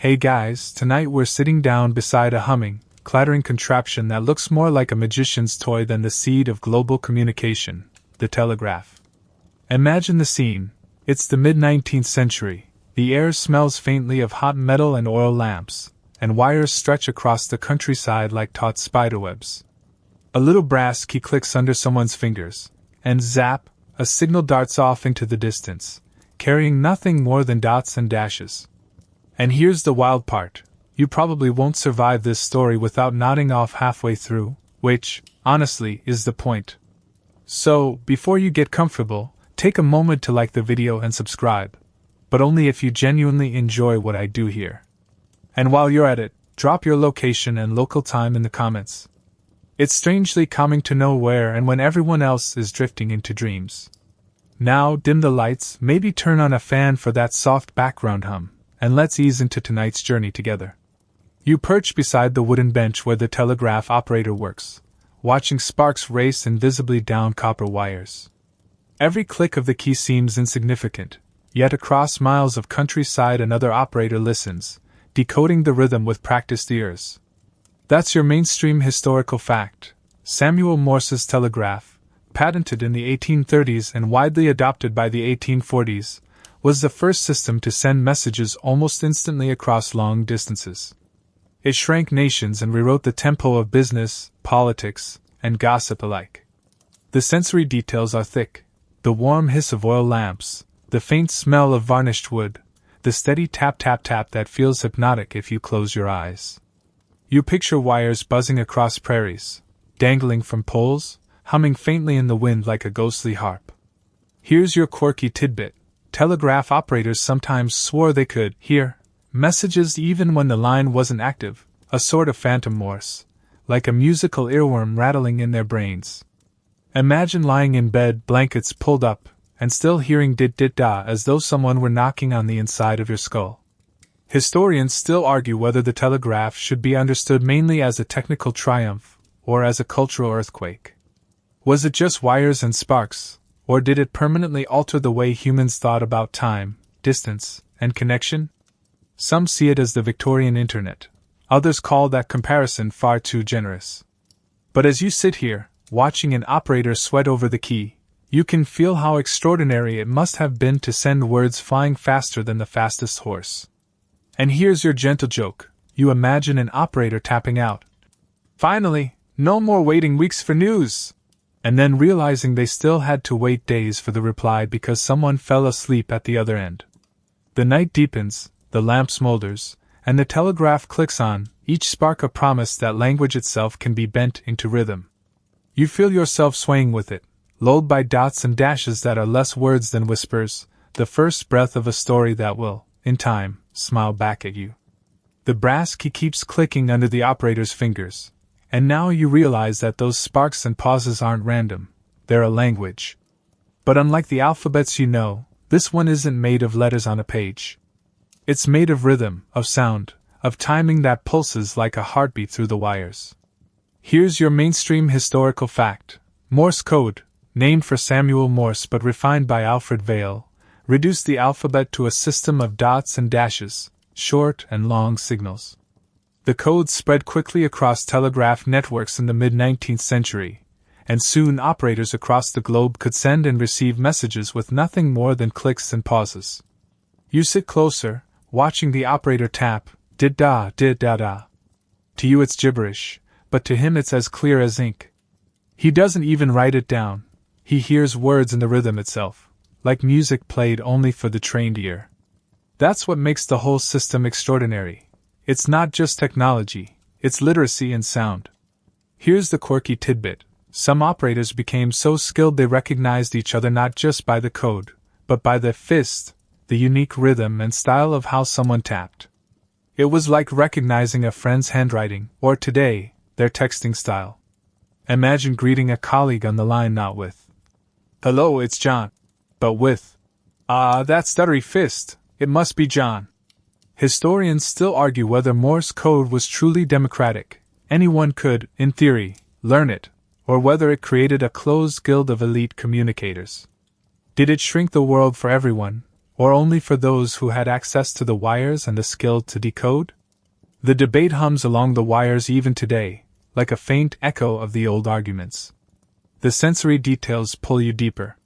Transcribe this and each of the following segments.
Hey guys, tonight we're sitting down beside a humming, clattering contraption that looks more like a magician's toy than the seed of global communication, the telegraph. Imagine the scene. It's the mid-19th century. The air smells faintly of hot metal and oil lamps, and wires stretch across the countryside like taut spiderwebs. A little brass key clicks under someone's fingers, and zap, a signal darts off into the distance, carrying nothing more than dots and dashes. And here's the wild part. You probably won't survive this story without nodding off halfway through, which, honestly, is the point. So, before you get comfortable, take a moment to like the video and subscribe. But only if you genuinely enjoy what I do here. And while you're at it, drop your location and local time in the comments. It's strangely calming to know where and when everyone else is drifting into dreams. Now, dim the lights, maybe turn on a fan for that soft background hum, and let's ease into tonight's journey together. You perch beside the wooden bench where the telegraph operator works, watching sparks race invisibly down copper wires. Every click of the key seems insignificant, yet across miles of countryside another operator listens, decoding the rhythm with practiced ears. That's your mainstream historical fact. Samuel Morse's telegraph, patented in the 1830s and widely adopted by the 1840s, was the first system to send messages almost instantly across long distances. It shrank nations and rewrote the tempo of business, politics, and gossip alike. The sensory details are thick: the warm hiss of oil lamps, the faint smell of varnished wood, the steady tap-tap-tap that feels hypnotic if you close your eyes. You picture wires buzzing across prairies, dangling from poles, humming faintly in the wind like a ghostly harp. Here's your quirky tidbit. Telegraph operators sometimes swore they could hear messages even when the line wasn't active, a sort of phantom Morse, like a musical earworm rattling in their brains. Imagine lying in bed, blankets pulled up, and still hearing dit-dit-da as though someone were knocking on the inside of your skull. Historians still argue whether the telegraph should be understood mainly as a technical triumph or as a cultural earthquake. Was it just wires and sparks, or did it permanently alter the way humans thought about time, distance, and connection? Some see it as the Victorian Internet. Others call that comparison far too generous. But as you sit here, watching an operator sweat over the key, you can feel how extraordinary it must have been to send words flying faster than the fastest horse. And here's your gentle joke. You imagine an operator tapping out, "Finally, no more waiting weeks for news!" and then realizing they still had to wait days for the reply because someone fell asleep at the other end. The night deepens, the lamp smolders, and the telegraph clicks on, each spark a promise that language itself can be bent into rhythm. You feel yourself swaying with it, lulled by dots and dashes that are less words than whispers, the first breath of a story that will, in time, smile back at you. The brass key keeps clicking under the operator's fingers, and now you realize that those sparks and pauses aren't random, they're a language. But unlike the alphabets you know, this one isn't made of letters on a page. It's made of rhythm, of sound, of timing that pulses like a heartbeat through the wires. Here's your mainstream historical fact. Morse code, named for Samuel Morse but refined by Alfred Vail, reduced the alphabet to a system of dots and dashes, short and long signals. The code spread quickly across telegraph networks in the mid-19th century, and soon operators across the globe could send and receive messages with nothing more than clicks and pauses. You sit closer, watching the operator tap, dit-da, dit-da-da. To you it's gibberish, but to him it's as clear as ink. He doesn't even write it down. He hears words in the rhythm itself, like music played only for the trained ear. That's what makes the whole system extraordinary. It's not just technology, it's literacy and sound. Here's the quirky tidbit. Some operators became so skilled they recognized each other not just by the code, but by the fist, the unique rhythm and style of how someone tapped. It was like recognizing a friend's handwriting, or today, their texting style. Imagine greeting a colleague on the line not with, "Hello, it's John," but with, that stuttery fist, it must be John. Historians still argue whether Morse code was truly democratic, anyone could, in theory, learn it, or whether it created a closed guild of elite communicators. Did it shrink the world for everyone, or only for those who had access to the wires and the skill to decode? The debate hums along the wires even today, like a faint echo of the old arguments. The sensory details pull you deeper.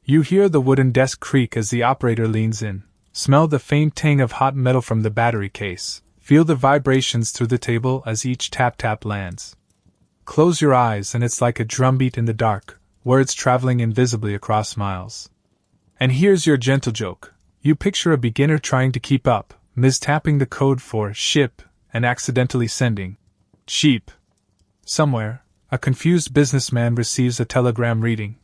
You hear the wooden desk creak as the operator leans in, smell the faint tang of hot metal from the battery case, feel the vibrations through the table as each tap-tap lands. Close your eyes and it's like a drumbeat in the dark, words traveling invisibly across miles. And here's your gentle joke. You picture a beginner trying to keep up, mistapping the code for ship and accidentally sending cheap. Somewhere, a confused businessman receives a telegram reading,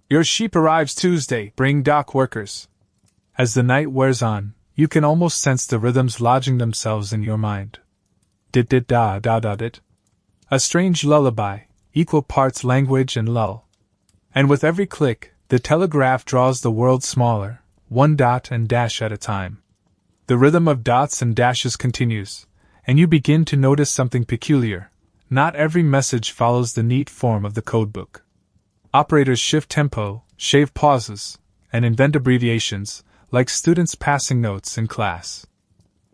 "Your sheep arrives Tuesday, bring dock workers." As the night wears on, you can almost sense the rhythms lodging themselves in your mind. Dit-dit-da-da-da-dit. A strange lullaby, equal parts language and lull. And with every click, the telegraph draws the world smaller, one dot and dash at a time. The rhythm of dots and dashes continues, and you begin to notice something peculiar. Not every message follows the neat form of the codebook. Operators shift tempo, shave pauses, and invent abbreviations, like students passing notes in class.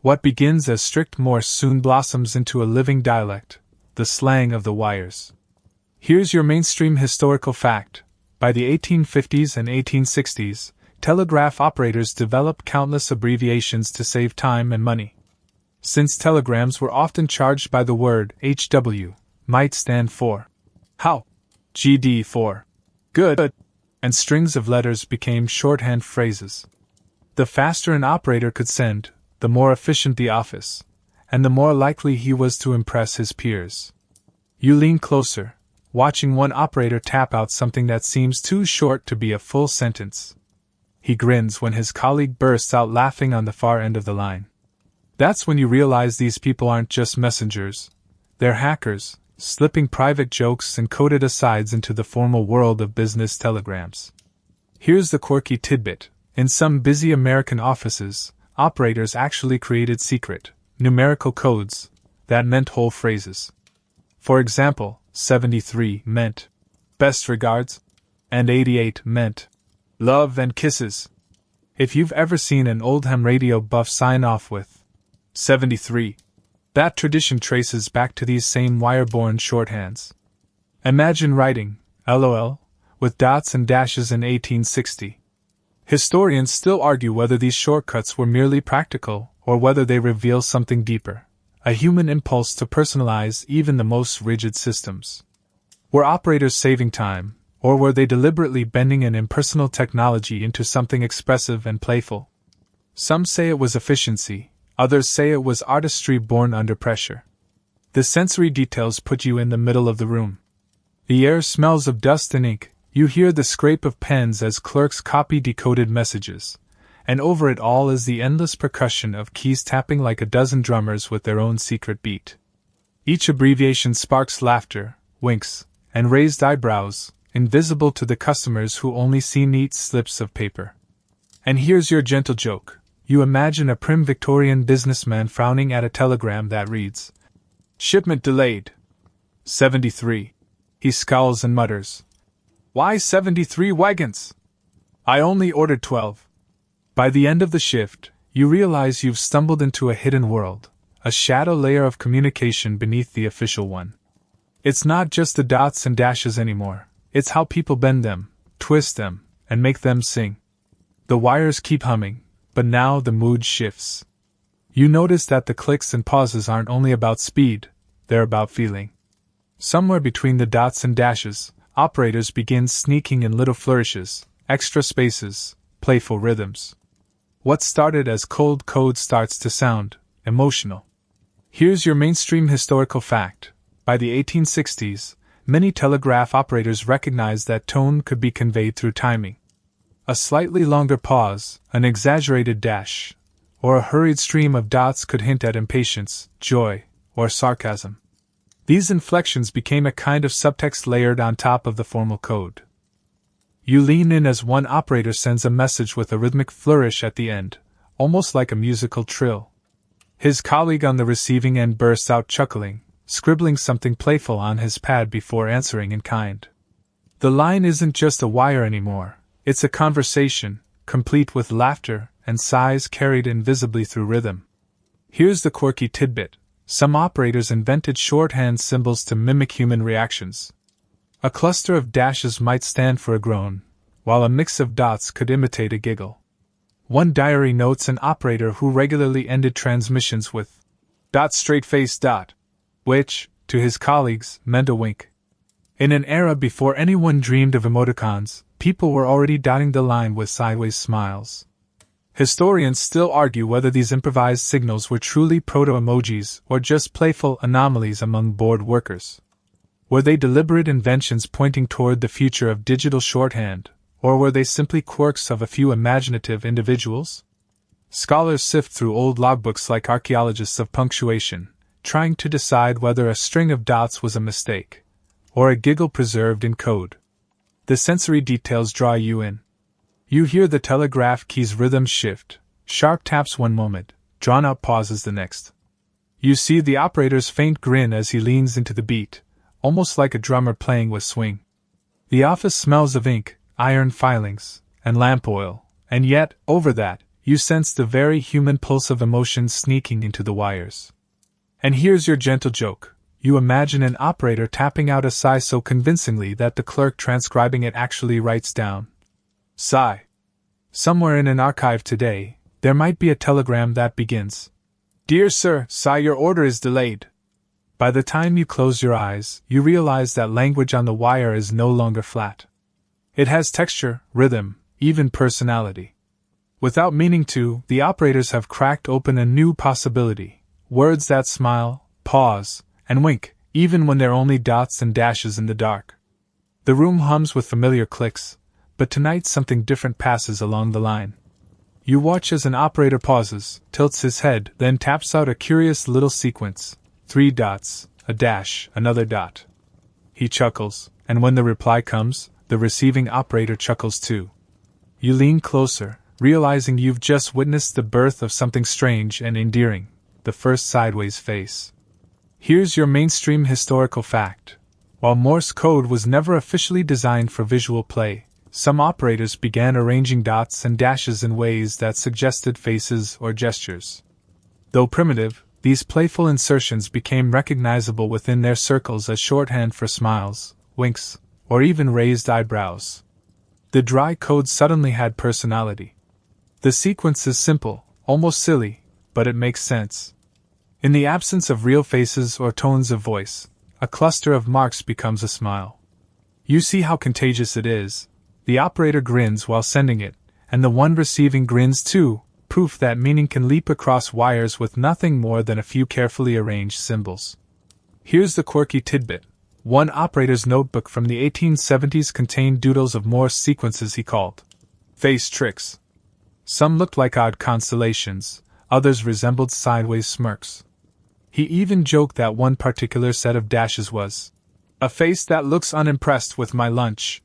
What begins as strict Morse soon blossoms into a living dialect, the slang of the wires. Here's your mainstream historical fact. By the 1850s and 1860s, telegraph operators developed countless abbreviations to save time and money. Since telegrams were often charged by the word HW, might stand for how, GD for good, and strings of letters became shorthand phrases. The faster an operator could send, the more efficient the office, and the more likely he was to impress his peers. You lean closer, watching one operator tap out something that seems too short to be a full sentence. He grins when his colleague bursts out laughing on the far end of the line. That's when you realize these people aren't just messengers. They're hackers, slipping private jokes and coded asides into the formal world of business telegrams. Here's the quirky tidbit. In some busy American offices, operators actually created secret, numerical codes that meant whole phrases. For example, 73 meant best regards, and 88 meant love and kisses. If you've ever seen an old ham radio buff sign off with 73, that tradition traces back to these same wire-borne shorthands. Imagine writing LOL with dots and dashes in 1860. Historians still argue whether these shortcuts were merely practical or whether they reveal something deeper, a human impulse to personalize even the most rigid systems. Were operators saving time, or were they deliberately bending an impersonal technology into something expressive and playful? Some say it was efficiency, others say it was artistry born under pressure. The sensory details put you in the middle of the room. The air smells of dust and ink, you hear the scrape of pens as clerks copy decoded messages, and over it all is the endless percussion of keys tapping like a dozen drummers with their own secret beat. Each abbreviation sparks laughter, winks, and raised eyebrows, invisible to the customers who only see neat slips of paper. And here's your gentle joke. You imagine a prim Victorian businessman frowning at a telegram that reads, "Shipment delayed. 73. He scowls and mutters, "Why 73 wagons? I only ordered 12. By the end of the shift, you realize you've stumbled into a hidden world, a shadow layer of communication beneath the official one. It's not just the dots and dashes anymore, it's how people bend them, twist them, and make them sing. The wires keep humming, but now the mood shifts. You notice that the clicks and pauses aren't only about speed, they're about feeling. Somewhere between the dots and dashes, operators begin sneaking in little flourishes, extra spaces, playful rhythms. What started as cold code starts to sound emotional. Here's your mainstream historical fact. By the 1860s, many telegraph operators recognized that tone could be conveyed through timing. A slightly longer pause, an exaggerated dash, or a hurried stream of dots could hint at impatience, joy, or sarcasm. These inflections became a kind of subtext layered on top of the formal code. You lean in as one operator sends a message with a rhythmic flourish at the end, almost like a musical trill. His colleague on the receiving end bursts out chuckling, scribbling something playful on his pad before answering in kind. The line isn't just a wire anymore, it's a conversation, complete with laughter and sighs carried invisibly through rhythm. Here's the quirky tidbit. Some operators invented shorthand symbols to mimic human reactions. A cluster of dashes might stand for a groan, while a mix of dots could imitate a giggle. One diary notes an operator who regularly ended transmissions with dot straight face dot, which, to his colleagues, meant a wink. In an era before anyone dreamed of emoticons, people were already dotting the line with sideways smiles. Historians still argue whether these improvised signals were truly proto-emojis or just playful anomalies among bored workers. Were they deliberate inventions pointing toward the future of digital shorthand, or were they simply quirks of a few imaginative individuals? Scholars sift through old logbooks like archaeologists of punctuation, trying to decide whether a string of dots was a mistake, or a giggle preserved in code. The sensory details draw you in. You hear the telegraph key's rhythm shift, sharp taps one moment, drawn-out pauses the next. You see the operator's faint grin as he leans into the beat, almost like a drummer playing with swing. The office smells of ink, iron filings, and lamp oil, and yet, over that, you sense the very human pulse of emotion sneaking into the wires. And here's your gentle joke. You imagine an operator tapping out a sigh so convincingly that the clerk transcribing it actually writes down sigh. Somewhere in an archive today, there might be a telegram that begins, "Dear Sir, sigh, your order is delayed." By the time you close your eyes, you realize that language on the wire is no longer flat. It has texture, rhythm, even personality. Without meaning to, the operators have cracked open a new possibility. Words that smile, pause, and wink, even when they're only dots and dashes in the dark. The room hums with familiar clicks, but tonight something different passes along the line. You watch as an operator pauses, tilts his head, then taps out a curious little sequence. 3 dots, a dash, another dot. He chuckles, and when the reply comes, the receiving operator chuckles too. You lean closer, realizing you've just witnessed the birth of something strange and endearing, the first sideways face. Here's your mainstream historical fact. While Morse code was never officially designed for visual play, some operators began arranging dots and dashes in ways that suggested faces or gestures. Though primitive, these playful insertions became recognizable within their circles as shorthand for smiles, winks, or even raised eyebrows. The dry code suddenly had personality. The sequence is simple, almost silly, but it makes sense. In the absence of real faces or tones of voice, a cluster of marks becomes a smile. You see how contagious it is. The operator grins while sending it, and the one receiving grins too, proof that meaning can leap across wires with nothing more than a few carefully arranged symbols. Here's the quirky tidbit. One operator's notebook from the 1870s contained doodles of Morse sequences he called face tricks. Some looked like odd constellations, others resembled sideways smirks. He even joked that one particular set of dashes was a face that looks unimpressed with my lunch.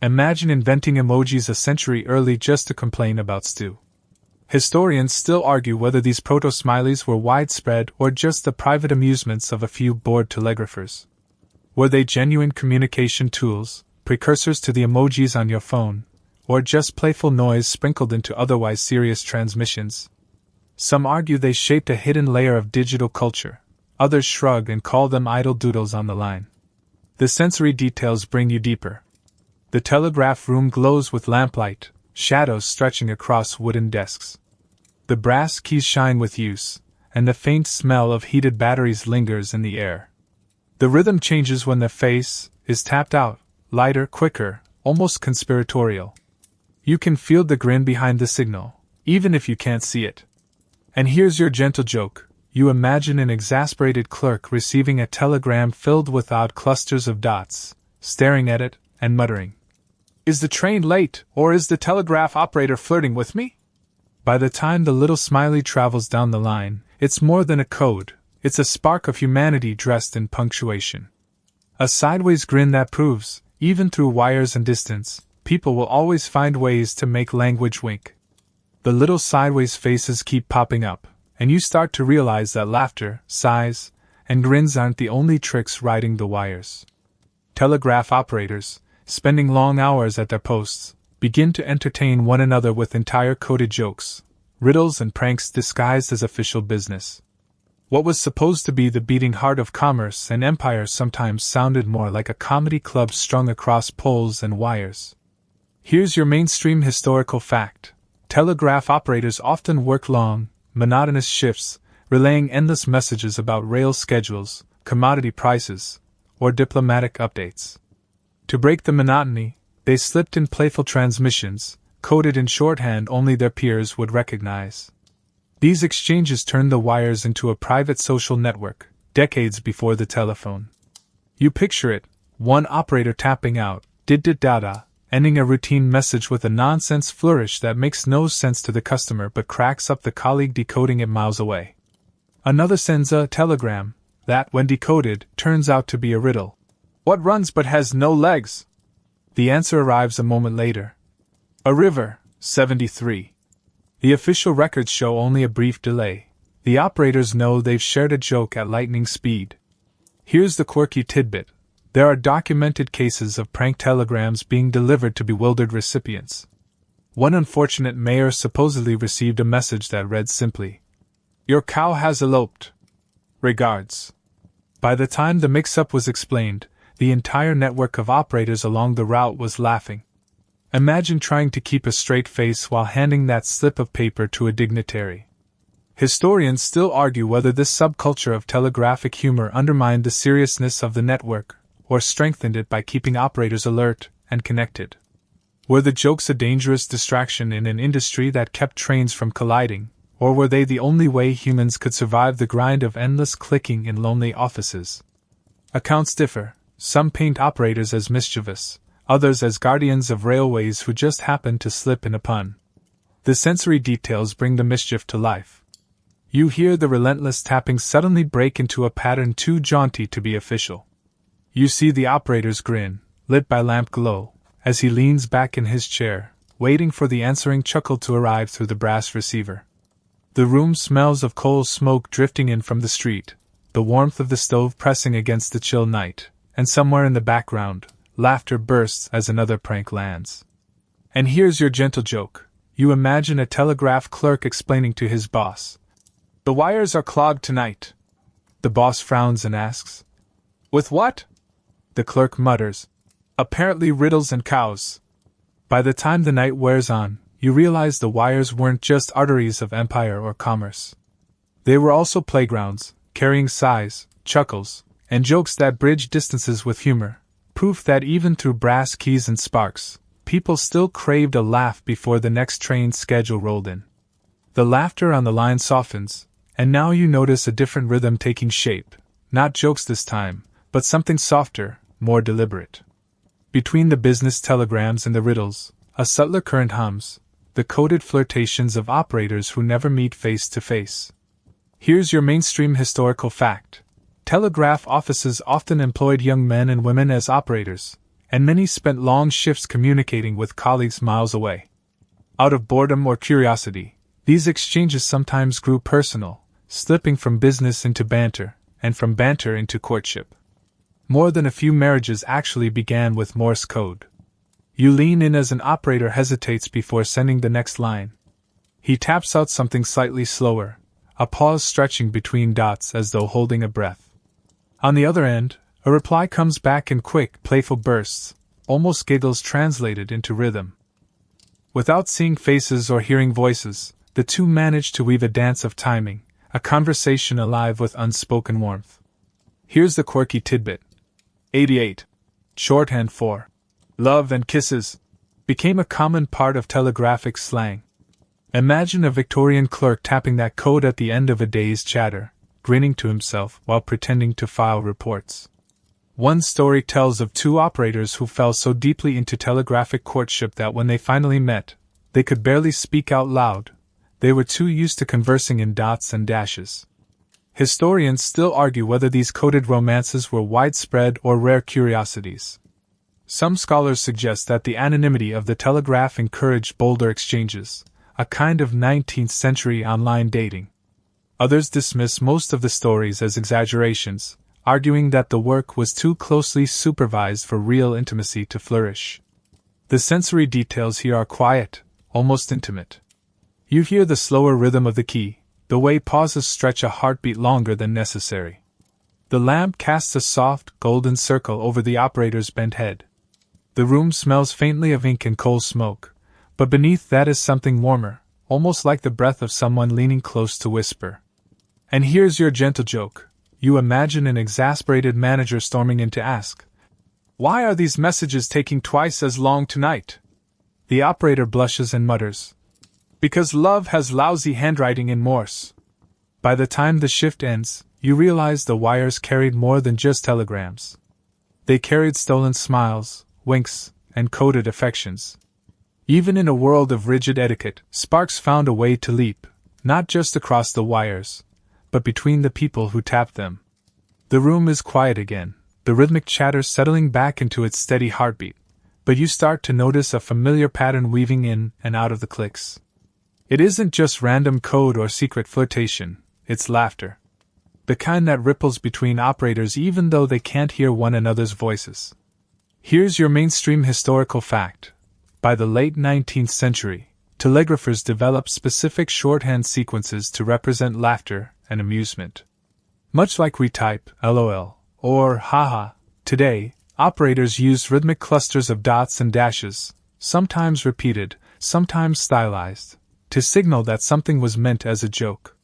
Imagine inventing emojis a century early just to complain about stew. Historians still argue whether these proto-smileys were widespread or just the private amusements of a few bored telegraphers. Were they genuine communication tools, precursors to the emojis on your phone, or just playful noise sprinkled into otherwise serious transmissions? Some argue they shaped a hidden layer of digital culture, others shrug and call them idle doodles on the line. The sensory details bring you deeper. The telegraph room glows with lamplight, shadows stretching across wooden desks. The brass keys shine with use, and the faint smell of heated batteries lingers in the air. The rhythm changes when the face is tapped out, lighter, quicker, almost conspiratorial. You can feel the grin behind the signal, even if you can't see it. And here's your gentle joke. You imagine an exasperated clerk receiving a telegram filled with odd clusters of dots, staring at it and muttering, "Is the train late, or is the telegraph operator flirting with me?" By the time the little smiley travels down the line, it's more than a code, it's a spark of humanity dressed in punctuation. A sideways grin that proves, even through wires and distance, people will always find ways to make language wink. The little sideways faces keep popping up, and you start to realize that laughter, sighs, and grins aren't the only tricks riding the wires. Telegraph operators, spending long hours at their posts, begin to entertain one another with entire coded jokes, riddles and pranks disguised as official business. What was supposed to be the beating heart of commerce and empire sometimes sounded more like a comedy club strung across poles and wires. Here's your mainstream historical fact. Telegraph operators often work long, monotonous shifts, relaying endless messages about rail schedules, commodity prices, or diplomatic updates. To break the monotony, they slipped in playful transmissions, coded in shorthand only their peers would recognize. These exchanges turned the wires into a private social network, decades before the telephone. You picture it, one operator tapping out, "did-did-da-da," ending a routine message with a nonsense flourish that makes no sense to the customer but cracks up the colleague decoding it miles away. Another sends a telegram that, when decoded, turns out to be a riddle. "What runs but has no legs?" The answer arrives a moment later. "A river, 73. The official records show only a brief delay. The operators know they've shared a joke at lightning speed. Here's the quirky tidbit. There are documented cases of prank telegrams being delivered to bewildered recipients. One unfortunate mayor supposedly received a message that read simply, "Your cow has eloped. Regards." By the time the mix-up was explained, the entire network of operators along the route was laughing. Imagine trying to keep a straight face while handing that slip of paper to a dignitary. Historians still argue whether this subculture of telegraphic humor undermined the seriousness of the network, or strengthened it by keeping operators alert and connected. Were the jokes a dangerous distraction in an industry that kept trains from colliding, or were they the only way humans could survive the grind of endless clicking in lonely offices? Accounts differ. Some paint operators as mischievous, others as guardians of railways who just happened to slip in a pun. The sensory details bring the mischief to life. You hear the relentless tapping suddenly break into a pattern too jaunty to be official. You see the operator's grin, lit by lamp glow, as he leans back in his chair, waiting for the answering chuckle to arrive through the brass receiver. The room smells of coal smoke drifting in from the street, the warmth of the stove pressing against the chill night, and somewhere in the background, laughter bursts as another prank lands. And here's your gentle joke. You imagine a telegraph clerk explaining to his boss, "The wires are clogged tonight." The boss frowns and asks, "With what?" The clerk mutters, "Apparently riddles and cows." By the time the night wears on, you realize the wires weren't just arteries of empire or commerce. They were also playgrounds, carrying sighs, chuckles, and jokes that bridge distances with humor, proof that even through brass keys and sparks, people still craved a laugh before the next train schedule rolled in. The laughter on the line softens, and now you notice a different rhythm taking shape, not jokes this time, but something softer, more deliberate. Between the business telegrams and the riddles, a subtler current hums, the coded flirtations of operators who never meet face to face. Here's your mainstream historical fact. Telegraph offices often employed young men and women as operators, and many spent long shifts communicating with colleagues miles away. Out of boredom or curiosity, these exchanges sometimes grew personal, slipping from business into banter, and from banter into courtship. More than a few marriages actually began with Morse code. You lean in as an operator hesitates before sending the next line. He taps out something slightly slower, a pause stretching between dots as though holding a breath. On the other end, a reply comes back in quick, playful bursts, almost giggles translated into rhythm. Without seeing faces or hearing voices, the two manage to weave a dance of timing, a conversation alive with unspoken warmth. Here's the quirky tidbit. 88. Shorthand for love and kisses became a common part of telegraphic slang. Imagine a Victorian clerk tapping that code at the end of a day's chatter, grinning to himself while pretending to file reports. One story tells of two operators who fell so deeply into telegraphic courtship that when they finally met, they could barely speak out loud. They were too used to conversing in dots and dashes. Historians still argue whether these coded romances were widespread or rare curiosities. Some scholars suggest that the anonymity of the telegraph encouraged bolder exchanges, a kind of 19th century online dating. Others dismiss most of the stories as exaggerations, arguing that the work was too closely supervised for real intimacy to flourish. The sensory details here are quiet, almost intimate. You hear the slower rhythm of the key, the way pauses stretch a heartbeat longer than necessary. The lamp casts a soft, golden circle over the operator's bent head. The room smells faintly of ink and coal smoke, but beneath that is something warmer, almost like the breath of someone leaning close to whisper. And here's your gentle joke. You imagine an exasperated manager storming in to ask, "Why are these messages taking twice as long tonight?" The operator blushes and mutters, "Because love has lousy handwriting in Morse." By the time the shift ends, you realize the wires carried more than just telegrams. They carried stolen smiles, winks, and coded affections. Even in a world of rigid etiquette, sparks found a way to leap, not just across the wires, but between the people who tapped them. The room is quiet again, the rhythmic chatter settling back into its steady heartbeat, but you start to notice a familiar pattern weaving in and out of the clicks. It isn't just random code or secret flirtation, it's laughter. The kind that ripples between operators even though they can't hear one another's voices. Here's your mainstream historical fact. By the late 19th century, telegraphers developed specific shorthand sequences to represent laughter and amusement. Much like we type LOL or haha today, operators used rhythmic clusters of dots and dashes, sometimes repeated, sometimes stylized, to signal that something was meant as a joke.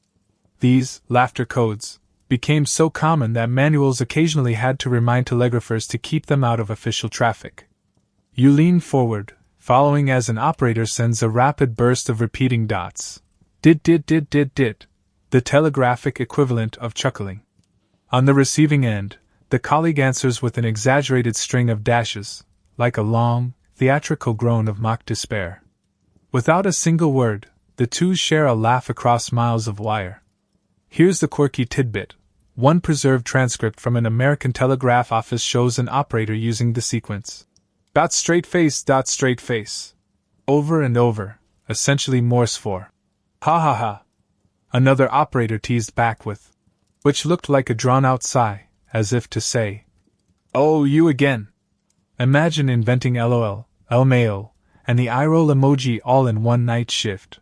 These laughter codes became so common that manuals occasionally had to remind telegraphers to keep them out of official traffic. You lean forward, following as an operator sends a rapid burst of repeating dots. Did, the telegraphic equivalent of chuckling. On the receiving end, the colleague answers with an exaggerated string of dashes, like a long, theatrical groan of mock despair. Without a single word, the two share a laugh across miles of wire. Here's the quirky tidbit. One preserved transcript from an American telegraph office shows an operator using the sequence. Straight face. Over and over, essentially Morse for ha ha ha. Another operator teased back with, which looked like a drawn-out sigh, as if to say, "Oh, you again." Imagine inventing LOL, LMAO, and the eye-roll emoji all in one night shift.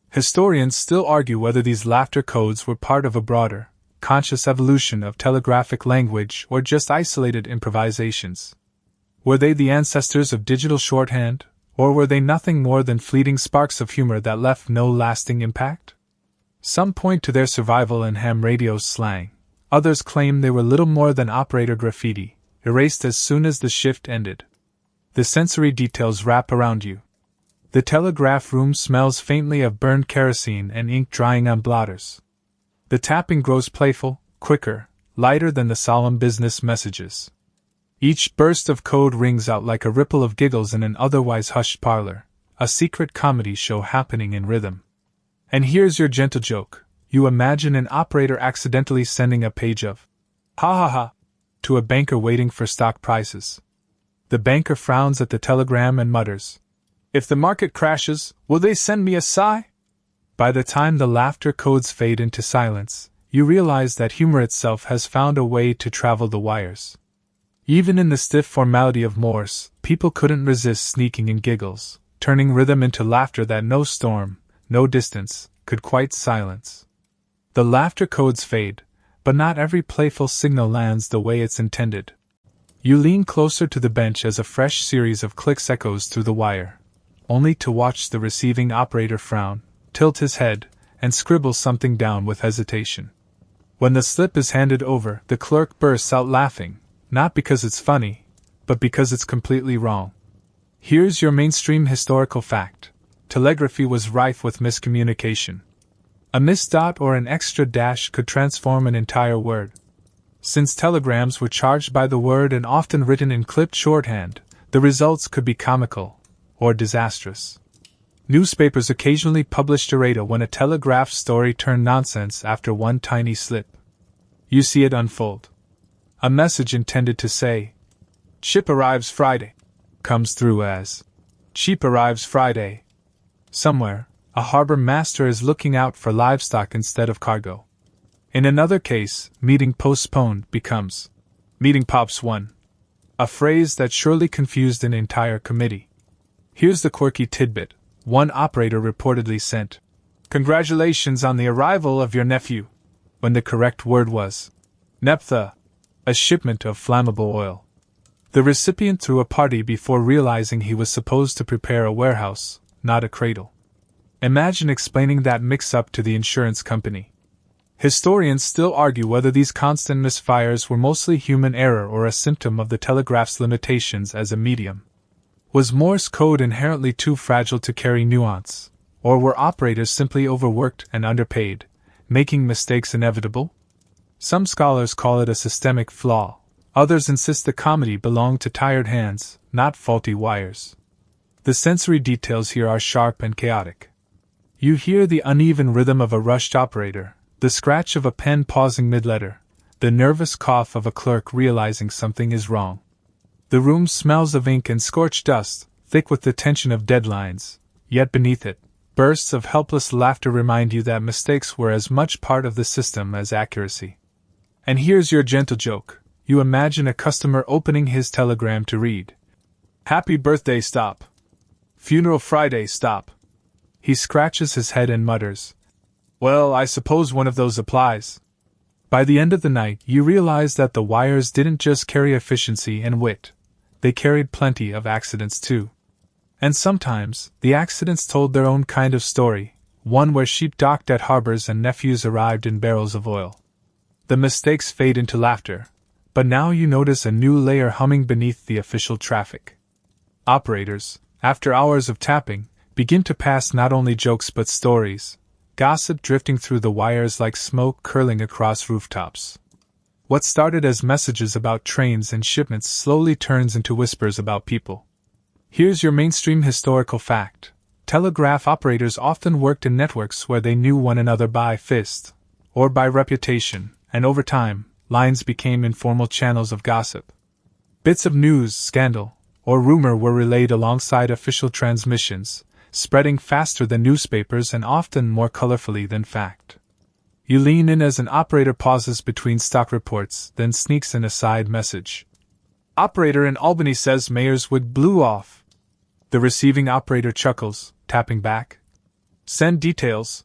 Historians still argue whether these laughter codes were part of a broader, conscious evolution of telegraphic language or just isolated improvisations. Were they the ancestors of digital shorthand, or were they nothing more than fleeting sparks of humor that left no lasting impact? Some point to their survival in ham radio slang. Others claim they were little more than operator graffiti, erased as soon as the shift ended. The sensory details wrap around you. The telegraph room smells faintly of burned kerosene and ink drying on blotters. The tapping grows playful, quicker, lighter than the solemn business messages. Each burst of code rings out like a ripple of giggles in an otherwise hushed parlor, a secret comedy show happening in rhythm. And here's your gentle joke. You imagine an operator accidentally sending a page of ha ha ha to a banker waiting for stock prices. The banker frowns at the telegram and mutters, "If the market crashes, will they send me a sigh?" By the time the laughter codes fade into silence, you realize that humor itself has found a way to travel the wires. Even in the stiff formality of Morse, people couldn't resist sneaking in giggles, turning rhythm into laughter that no storm, no distance, could quite silence. The laughter codes fade, but not every playful signal lands the way it's intended. You lean closer to the bench as a fresh series of clicks echoes through the wire, only to watch the receiving operator frown, tilt his head, and scribble something down with hesitation. When the slip is handed over, the clerk bursts out laughing, not because it's funny, but because it's completely wrong. Here's your mainstream historical fact. Telegraphy was rife with miscommunication. A missed dot or an extra dash could transform an entire word. Since telegrams were charged by the word and often written in clipped shorthand, the results could be comical or disastrous. Newspapers occasionally published errata when a telegraph story turned nonsense after one tiny slip. You see it unfold. A message intended to say, "Ship arrives Friday," comes through as, "Cheap arrives Friday." Somewhere, a harbor master is looking out for livestock instead of cargo. In another case, meeting postponed becomes, "Meeting pops 1," a phrase that surely confused an entire committee. Here's the quirky tidbit. One operator reportedly sent Congratulations on the arrival of your nephew, when the correct word was naphtha, a shipment of flammable oil. The recipient threw a party before realizing he was supposed to prepare a warehouse, not a cradle. Imagine explaining that mix-up to the insurance company. Historians still argue whether these constant misfires were mostly human error or a symptom of the telegraph's limitations as a medium. Was Morse code inherently too fragile to carry nuance, or were operators simply overworked and underpaid, making mistakes inevitable? Some scholars call it a systemic flaw. Others insist the comedy belonged to tired hands, not faulty wires. The sensory details here are sharp and chaotic. You hear the uneven rhythm of a rushed operator, the scratch of a pen pausing mid-letter, the nervous cough of a clerk realizing something is wrong. The room smells of ink and scorched dust, thick with the tension of deadlines, yet beneath it, bursts of helpless laughter remind you that mistakes were as much part of the system as accuracy. And here's your gentle joke. You imagine a customer opening his telegram to read, "Happy birthday, stop. Funeral Friday, stop." He scratches his head and mutters, "Well, I suppose one of those applies." By the end of the night, you realize that the wires didn't just carry efficiency and wit. They carried plenty of accidents too. And sometimes, the accidents told their own kind of story, one where sheep docked at harbors and nephews arrived in barrels of oil. The mistakes fade into laughter, but now you notice a new layer humming beneath the official traffic. Operators, after hours of tapping, begin to pass not only jokes but stories, gossip drifting through the wires like smoke curling across rooftops. What started as messages about trains and shipments slowly turns into whispers about people. Here's your mainstream historical fact. Telegraph operators often worked in networks where they knew one another by fist, or by reputation, and over time, lines became informal channels of gossip. Bits of news, scandal, or rumor were relayed alongside official transmissions, spreading faster than newspapers and often more colorfully than fact. You lean in as an operator pauses between stock reports, then sneaks in a side message. "Operator in Albany says Mayor's wig blew off." The receiving operator chuckles, tapping back. "Send details."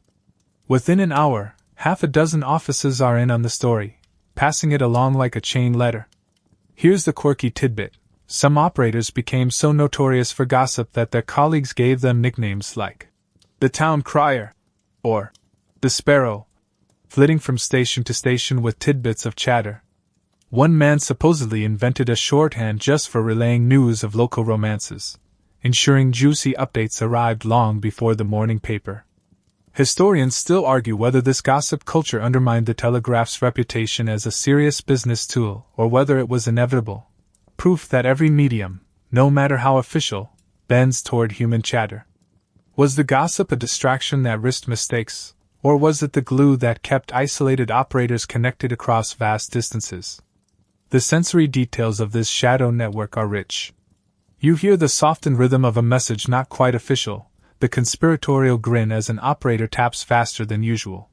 Within an hour, half a dozen offices are in on the story, passing it along like a chain letter. Here's the quirky tidbit. Some operators became so notorious for gossip that their colleagues gave them nicknames like the Town Crier or the Sparrow, flitting from station to station with tidbits of chatter. One man supposedly invented a shorthand just for relaying news of local romances, ensuring juicy updates arrived long before the morning paper. Historians still argue whether this gossip culture undermined the telegraph's reputation as a serious business tool or whether it was inevitable. Proof that every medium, no matter how official, bends toward human chatter. Was the gossip a distraction that risked mistakes, or was it the glue that kept isolated operators connected across vast distances? The sensory details of this shadow network are rich. You hear the softened rhythm of a message not quite official, the conspiratorial grin as an operator taps faster than usual.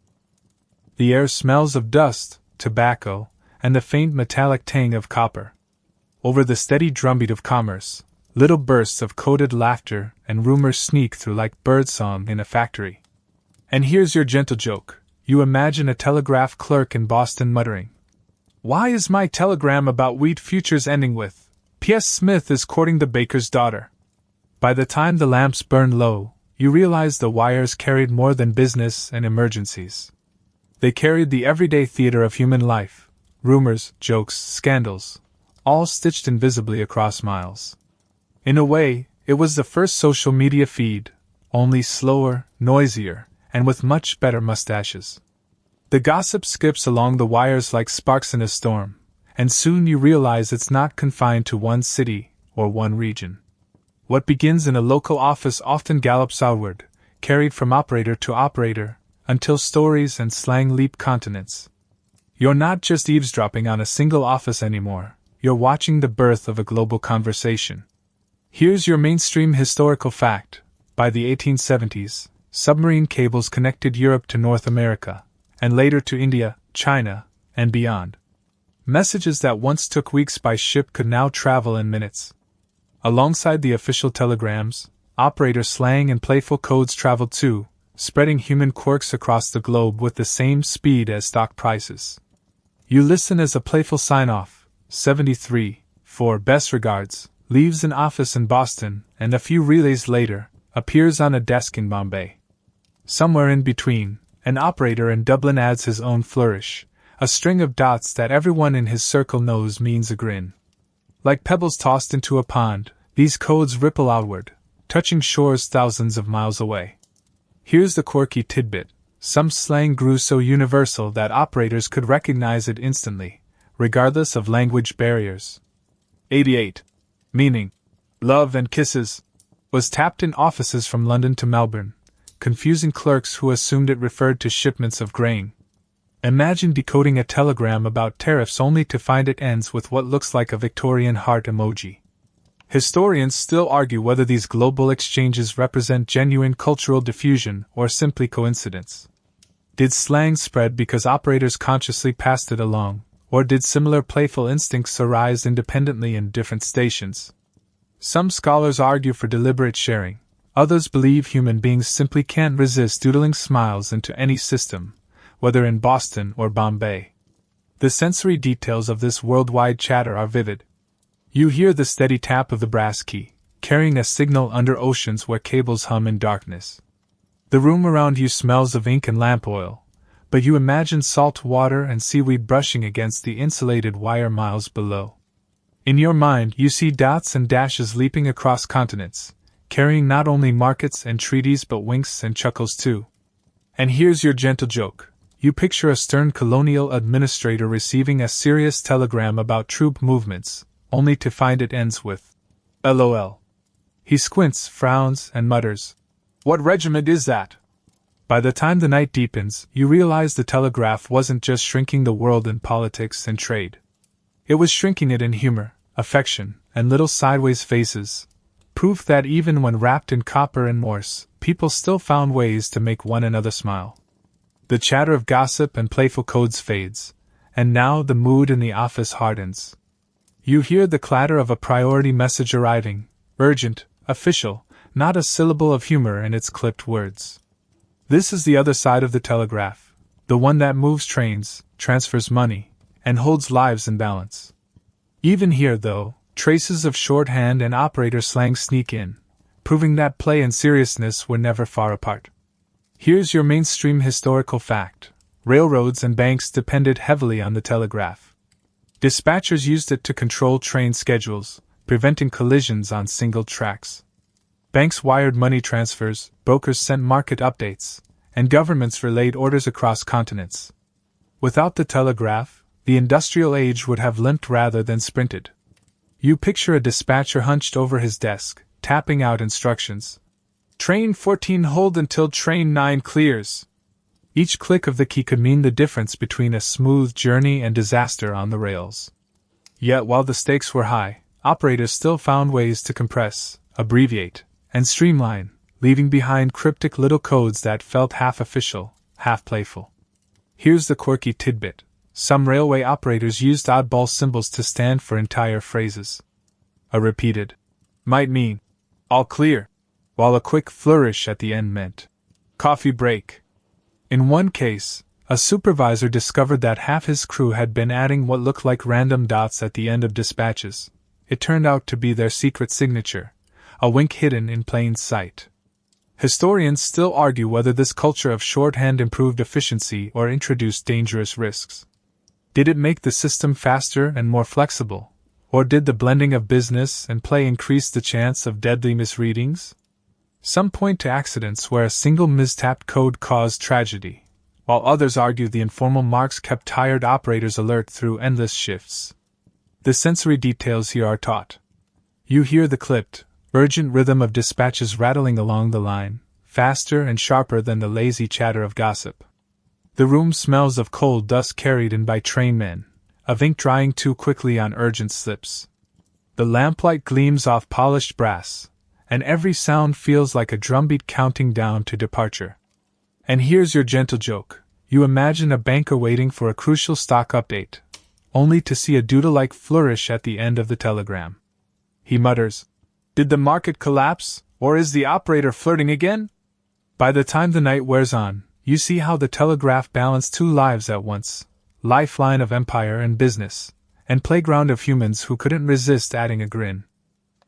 The air smells of dust, tobacco, and the faint metallic tang of copper. Over the steady drumbeat of commerce, little bursts of coded laughter and rumors sneak through like birdsong in a factory. And here's your gentle joke. You imagine a telegraph clerk in Boston muttering, "Why is my telegram about wheat futures ending with, P.S. Smith is courting the baker's daughter?" By the time the lamps burn low, you realize the wires carried more than business and emergencies. They carried the everyday theater of human life, rumors, jokes, scandals, all stitched invisibly across miles. In a way, it was the first social media feed, only slower, noisier, and with much better mustaches. The gossip skips along the wires like sparks in a storm, and soon you realize it's not confined to one city or one region. What begins in a local office often gallops outward, carried from operator to operator, until stories and slang leap continents. You're not just eavesdropping on a single office anymore, you're watching the birth of a global conversation. Here's your mainstream historical fact. By the 1870s, submarine cables connected Europe to North America, and later to India, China, and beyond. Messages that once took weeks by ship could now travel in minutes. Alongside the official telegrams, operator slang and playful codes traveled too, spreading human quirks across the globe with the same speed as stock prices. You listen as a playful sign-off, 73, for best regards, leaves an office in Boston and a few relays later, appears on a desk in Bombay. Somewhere in between, an operator in Dublin adds his own flourish, a string of dots that everyone in his circle knows means a grin. Like pebbles tossed into a pond, these codes ripple outward, touching shores thousands of miles away. Here's the quirky tidbit. Some slang grew so universal that operators could recognize it instantly, regardless of language barriers. 88. Meaning, love and kisses, was tapped in offices from London to Melbourne, confusing clerks who assumed it referred to shipments of grain. Imagine decoding a telegram about tariffs only to find it ends with what looks like a Victorian heart emoji. Historians still argue whether these global exchanges represent genuine cultural diffusion or simply coincidence. Did slang spread because operators consciously passed it along, or did similar playful instincts arise independently in different stations? Some scholars argue for deliberate sharing, others believe human beings simply can't resist doodling smiles into any system, whether in Boston or Bombay. The sensory details of this worldwide chatter are vivid. You hear the steady tap of the brass key, carrying a signal under oceans where cables hum in darkness. The room around you smells of ink and lamp oil, but you imagine salt water and seaweed brushing against the insulated wire miles below. In your mind, you see dots and dashes leaping across continents, carrying not only markets and treaties but winks and chuckles too. And here's your gentle joke. You picture a stern colonial administrator receiving a serious telegram about troop movements, only to find it ends with LOL. He squints, frowns, and mutters, "What regiment is that?" By the time the night deepens, you realize the telegraph wasn't just shrinking the world in politics and trade. It was shrinking it in humor, affection, and little sideways faces, proof that even when wrapped in copper and Morse, people still found ways to make one another smile. The chatter of gossip and playful codes fades, and now the mood in the office hardens. You hear the clatter of a priority message arriving, urgent, official, not a syllable of humor in its clipped words. This is the other side of the telegraph, the one that moves trains, transfers money, and holds lives in balance. Even here, though, traces of shorthand and operator slang sneak in, proving that play and seriousness were never far apart. Here's your mainstream historical fact. Railroads and banks depended heavily on the telegraph. Dispatchers used it to control train schedules, preventing collisions on single tracks. Banks wired money transfers, brokers sent market updates, and governments relayed orders across continents. Without the telegraph, the industrial age would have limped rather than sprinted. You picture a dispatcher hunched over his desk, tapping out instructions. Train 14 hold until train 9 clears. Each click of the key could mean the difference between a smooth journey and disaster on the rails. Yet while the stakes were high, operators still found ways to compress, abbreviate, and streamline, leaving behind cryptic little codes that felt half official, half playful. Here's the quirky tidbit. Some railway operators used oddball symbols to stand for entire phrases. A repeated might mean, "all clear," while a quick flourish at the end meant, "coffee break." In one case, a supervisor discovered that half his crew had been adding what looked like random dots at the end of dispatches. It turned out to be their secret signature, a wink hidden in plain sight. Historians still argue whether this culture of shorthand improved efficiency or introduced dangerous risks. Did it make the system faster and more flexible, or did the blending of business and play increase the chance of deadly misreadings? Some point to accidents where a single mistapped code caused tragedy, while others argue the informal marks kept tired operators alert through endless shifts. The sensory details here are taut. You hear the clipped, urgent rhythm of dispatches rattling along the line, faster and sharper than the lazy chatter of gossip. The room smells of coal dust carried in by trainmen, of ink drying too quickly on urgent slips. The lamplight gleams off polished brass, and every sound feels like a drumbeat counting down to departure. And here's your gentle joke. You imagine a banker waiting for a crucial stock update, only to see a doodle-like flourish at the end of the telegram. He mutters, "Did the market collapse, or is the operator flirting again?" By the time the night wears on, you see how the telegraph balanced two lives at once: lifeline of empire and business, and playground of humans who couldn't resist adding a grin.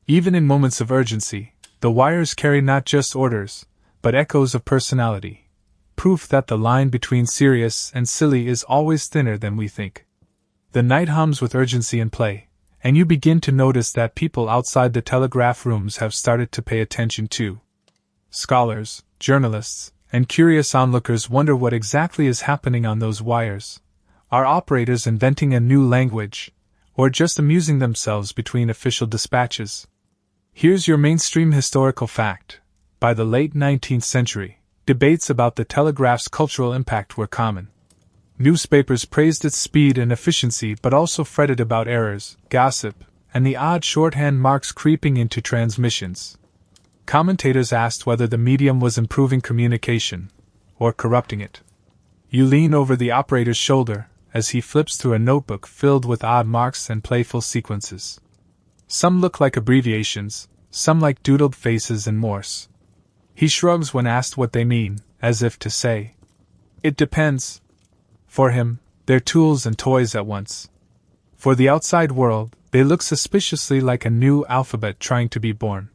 Even in moments of urgency, the wires carry not just orders, but echoes of personality. Proof that the line between serious and silly is always thinner than we think. The night hums with urgency and play, and you begin to notice that people outside the telegraph rooms have started to pay attention too. Scholars, journalists, and curious onlookers wonder what exactly is happening on those wires. Are operators inventing a new language, or just amusing themselves between official dispatches? Here's your mainstream historical fact. By the late 19th century, debates about the telegraph's cultural impact were common. Newspapers praised its speed and efficiency but also fretted about errors, gossip, and the odd shorthand marks creeping into transmissions. Commentators asked whether the medium was improving communication, or corrupting it. You lean over the operator's shoulder as he flips through a notebook filled with odd marks and playful sequences. Some look like abbreviations, some like doodled faces in Morse. He shrugs when asked what they mean, as if to say, "It depends." For him, they're tools and toys at once. For the outside world, they look suspiciously like a new alphabet trying to be born.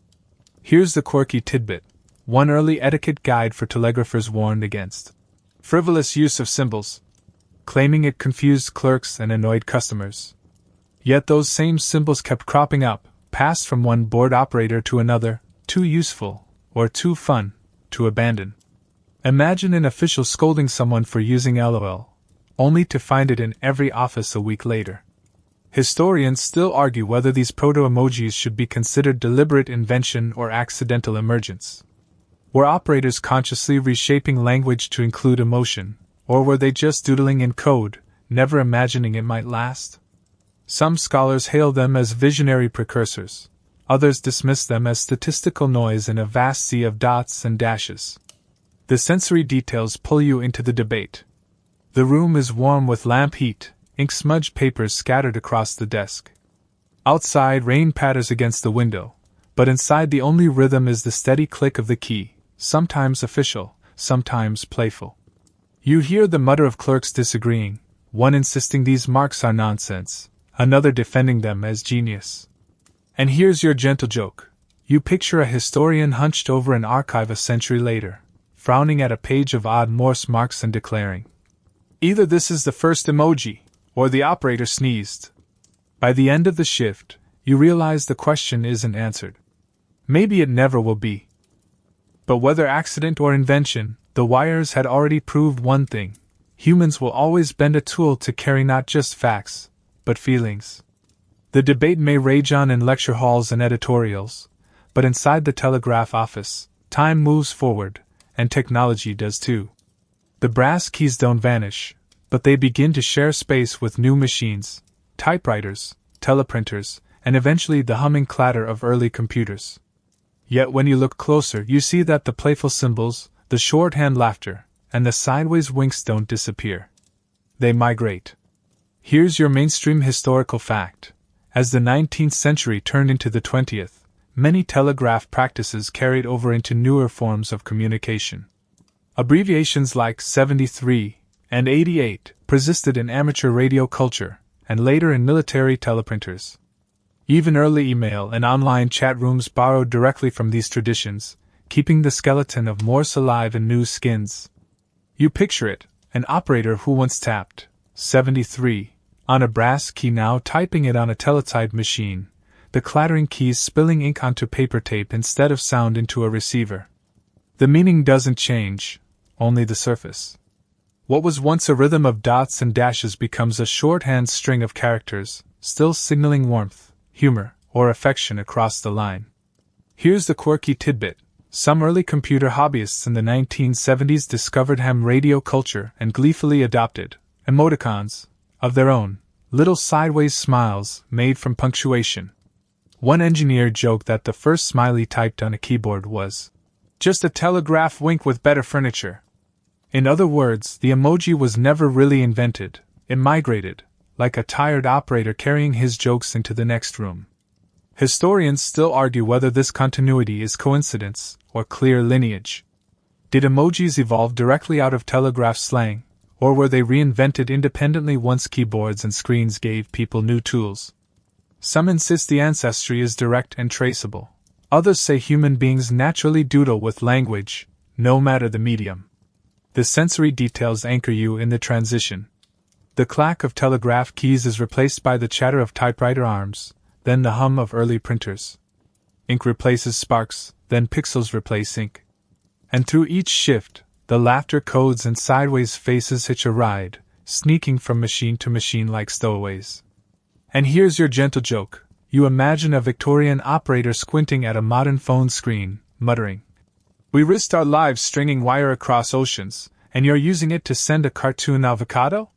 Here's the quirky tidbit. One early etiquette guide for telegraphers warned against frivolous use of symbols, claiming it confused clerks and annoyed customers. Yet those same symbols kept cropping up, passed from one bored operator to another, too useful, or too fun, to abandon. Imagine an official scolding someone for using LOL, only to find it in every office a week later. Historians still argue whether these proto-emojis should be considered deliberate invention or accidental emergence. Were operators consciously reshaping language to include emotion, or were they just doodling in code, never imagining it might last? Some scholars hail them as visionary precursors, others dismiss them as statistical noise in a vast sea of dots and dashes. The sensory details pull you into the debate. The room is warm with lamp heat, ink-smudged papers scattered across the desk. Outside, rain patters against the window, but inside the only rhythm is the steady click of the key, sometimes official, sometimes playful. You hear the mutter of clerks disagreeing, one insisting these marks are nonsense, another defending them as genius. And here's your gentle joke. You picture a historian hunched over an archive a century later, frowning at a page of odd Morse marks and declaring, "Either this is the first emoji, or the operator sneezed." By the end of the shift, you realize the question isn't answered. Maybe it never will be. But whether accident or invention, the wires had already proved one thing: humans will always bend a tool to carry not just facts, but feelings. The debate may rage on in lecture halls and editorials, but inside the telegraph office, time moves forward, and technology does too. The brass keys don't vanish, but they begin to share space with new machines, typewriters, teleprinters, and eventually the humming clatter of early computers. Yet when you look closer, you see that the playful symbols, the shorthand laughter, and the sideways winks don't disappear. They migrate. Here's your mainstream historical fact. As the 19th century turned into the 20th, many telegraph practices carried over into newer forms of communication. Abbreviations like 73 and 88 persisted in amateur radio culture, and later in military teleprinters. Even early email and online chat rooms borrowed directly from these traditions, keeping the skeleton of Morse alive in new skins. You picture it, an operator who once tapped 73 on a brass key now typing it on a teletype machine, the clattering keys spilling ink onto paper tape instead of sound into a receiver. The meaning doesn't change, only the surface. What was once a rhythm of dots and dashes becomes a shorthand string of characters, still signaling warmth, humor, or affection across the line. Here's the quirky tidbit. Some early computer hobbyists in the 1970s discovered ham radio culture and gleefully adopted emoticons of their own, little sideways smiles made from punctuation. One engineer joked that the first smiley typed on a keyboard was just a telegraph wink with better furniture. In other words, the emoji was never really invented, it migrated, like a tired operator carrying his jokes into the next room. Historians still argue whether this continuity is coincidence or clear lineage. Did emojis evolve directly out of telegraph slang, or were they reinvented independently once keyboards and screens gave people new tools? Some insist the ancestry is direct and traceable. Others say human beings naturally doodle with language, no matter the medium. The sensory details anchor you in the transition. The clack of telegraph keys is replaced by the chatter of typewriter arms, then the hum of early printers. Ink replaces sparks, then pixels replace ink. And through each shift, the laughter codes and sideways faces hitch a ride, sneaking from machine to machine like stowaways. And here's your gentle joke. You imagine a Victorian operator squinting at a modern phone screen, muttering, "We risked our lives stringing wire across oceans, and you're using it to send a cartoon avocado?"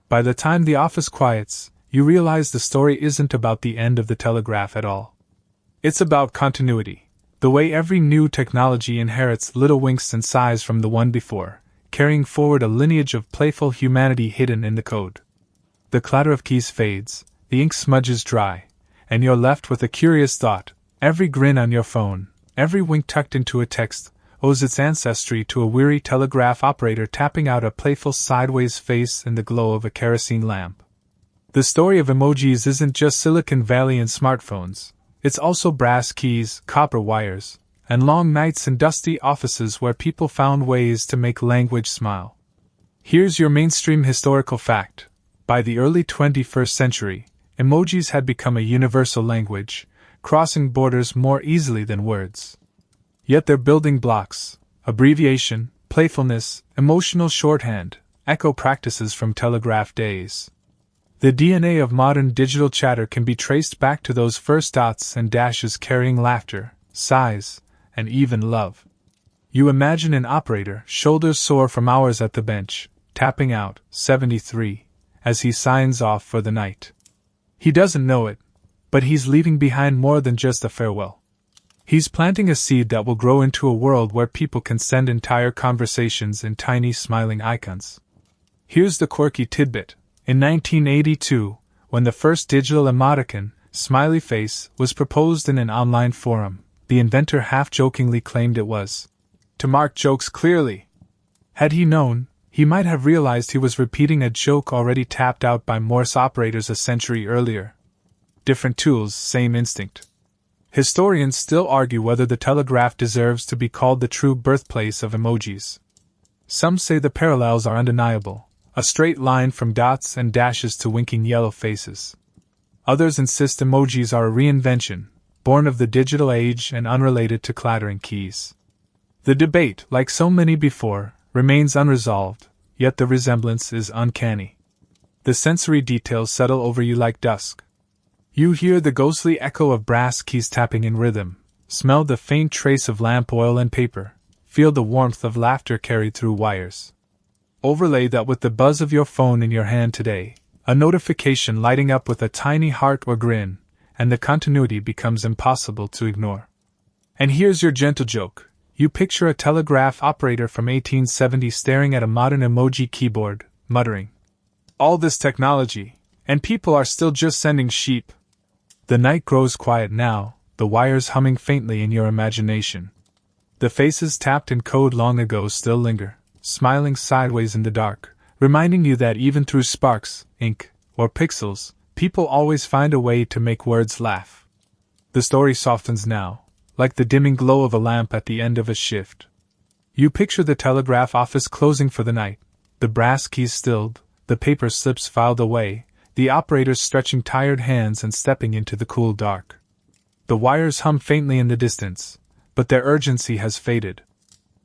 By the time the office quiets, you realize the story isn't about the end of the telegraph at all. It's about continuity, the way every new technology inherits little winks and sighs from the one before, carrying forward a lineage of playful humanity hidden in the code. The clatter of keys fades, the ink smudges dry, and you're left with a curious thought. Every grin on your phone, every wink tucked into a text, owes its ancestry to a weary telegraph operator tapping out a playful sideways face in the glow of a kerosene lamp. The story of emojis isn't just Silicon Valley and smartphones, it's also brass keys, copper wires, and long nights in dusty offices where people found ways to make language smile. Here's your mainstream historical fact. By the early 21st century, emojis had become a universal language, crossing borders more easily than words. Yet their building blocks, abbreviation, playfulness, emotional shorthand, echo practices from telegraph days. The DNA of modern digital chatter can be traced back to those first dots and dashes carrying laughter, sighs, and even love. You imagine an operator, shoulders sore from hours at the bench, tapping out 73 as he signs off for the night. He doesn't know it, but he's leaving behind more than just a farewell. He's planting a seed that will grow into a world where people can send entire conversations in tiny smiling icons. Here's the quirky tidbit. In 1982, when the first digital emoticon, smiley face, was proposed in an online forum, the inventor half-jokingly claimed it was to mark jokes clearly. Had he known, he might have realized he was repeating a joke already tapped out by Morse operators a century earlier. Different tools, same instinct. Historians still argue whether the telegraph deserves to be called the true birthplace of emojis. Some say the parallels are undeniable, a straight line from dots and dashes to winking yellow faces. Others insist emojis are a reinvention, born of the digital age and unrelated to clattering keys. The debate, like so many before, remains unresolved, yet the resemblance is uncanny. The sensory details settle over you like dusk. You hear the ghostly echo of brass keys tapping in rhythm, smell the faint trace of lamp oil and paper, feel the warmth of laughter carried through wires. Overlay that with the buzz of your phone in your hand today, a notification lighting up with a tiny heart or grin, and the continuity becomes impossible to ignore. And here's your gentle joke. You picture a telegraph operator from 1870 staring at a modern emoji keyboard, muttering, "All this technology, and people are still just sending sheep." The night grows quiet now, the wires humming faintly in your imagination. The faces tapped in code long ago still linger, smiling sideways in the dark, reminding you that even through sparks, ink, or pixels, people always find a way to make words laugh. The story softens now, like the dimming glow of a lamp at the end of a shift. You picture the telegraph office closing for the night, the brass keys stilled, the paper slips filed away, the operators stretching tired hands and stepping into the cool dark. The wires hum faintly in the distance, but their urgency has faded.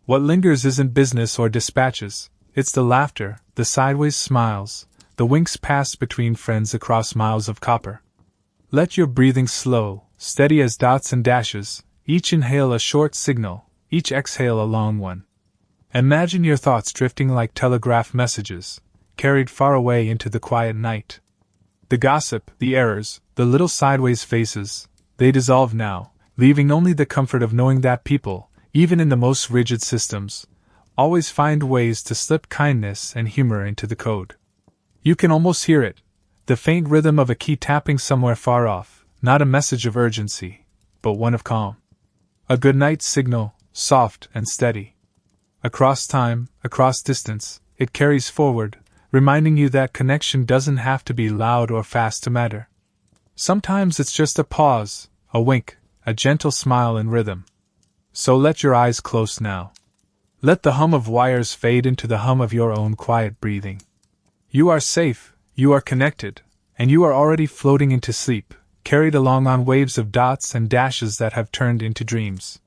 What lingers isn't business or dispatches, it's the laughter, the sideways smiles, the winks passed between friends across miles of copper. Let your breathing slow, steady as dots and dashes, each inhale a short signal, each exhale a long one. Imagine your thoughts drifting like telegraph messages, carried far away into the quiet night. The gossip, the errors, the little sideways faces, they dissolve now, leaving only the comfort of knowing that people, even in the most rigid systems, always find ways to slip kindness and humor into the code. You can almost hear it, the faint rhythm of a key tapping somewhere far off, not a message of urgency, but one of calm. A good night signal, soft and steady. Across time, across distance, it carries forward, reminding you that connection doesn't have to be loud or fast to matter. Sometimes it's just a pause, a wink, a gentle smile in rhythm. So let your eyes close now. Let the hum of wires fade into the hum of your own quiet breathing. You are safe, you are connected, and you are already floating into sleep, carried along on waves of dots and dashes that have turned into dreams.